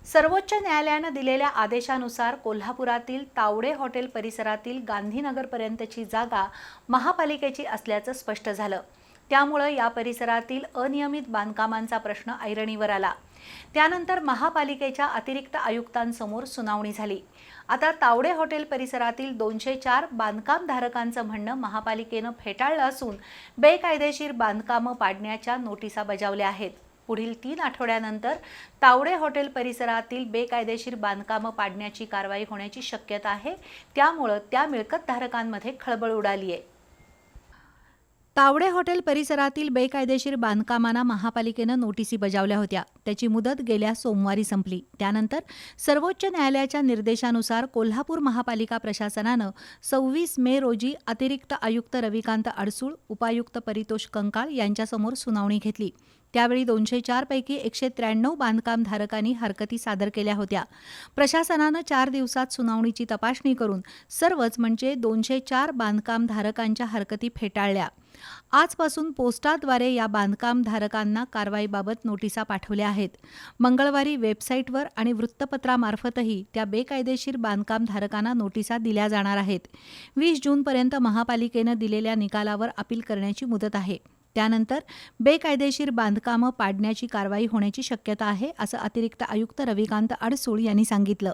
सर्वोच्च न्यायालयानं दिलेल्या आदेशानुसार कोल्हापुरातील तावडे हॉटेल परिसरातील गांधीनगरपर्यंतची जागा महापालिकेची असल्याचं स्पष्ट झालं। त्यामुळे या परिसरातील अनियमित बांधकामांचा प्रश्न ऐरणीवर आला। त्यानंतर महापालिकेच्या अतिरिक्त आयुक्तांसमोर सुनावणी झाली। आता तावडे हॉटेल परिसरातील 204 बांधकामधारकांचं म्हणणं महापालिकेनं फेटाळलं असून बेकायदेशीर बांधकामं पाडण्याच्या नोटिसा बजावल्या आहेत। पुढील 3 आठवड्यानंतर तावडे हॉटेल परिसरातील बेकायदेशीर बांधकामं पाडण्याची कारवाई होण्याची शक्यता आहे। त्यामुळे त्या मिळकतधारकांमध्ये खळबळ उडाली आहे। तावडे हॉटेल परिसरातील बेकायदेशीर बांधकामांना महापालिकेनं नोटिसी बजावल्या होत्या। त्याची मुदत गेल्या सोमवारी संपली। त्यानंतर सर्वोच्च न्यायालयाच्या निर्देशानुसार कोल्हापूर महापालिका प्रशासनानं 26 मे रोजी अतिरिक्त आयुक्त रविकांत अडसूळ, उपायुक्त परितोष कंकाळ यांच्यासमोर सुनावणी घेतली। त्यावेळी 204 पैकी 193 बांधकामधारकांनी हरकती सादर केल्या होत्या। प्रशासनानं 4 दिवसात सुनावणीची तपासणी करून सर्वच म्हणजे 204 बांधकामधारकांच्या हरकती फेटाळल्या। आजपासून पोस्टाद्वारे या बांधकामधारकांना कारवाईबाबत नोटिसा पाठवल्या आहेत। मंगळवारी वेबसाईटवर आणि वृत्तपत्रामार्फतही त्या बेकायदेशीर बांधकामधारकांना नोटिसा दिल्या जाणार आहेत। 20 जूनपर्यंत महापालिकेनं दिलेल्या निकालावर अपील करण्याची मुदत आहे। त्यानंतर बेकायदेशीर बांधकामं पाडण्याची कारवाई होण्याची शक्यता आहे, असं अतिरिक्त आयुक्त रविकांत अडसूळ यांनी सांगितलं।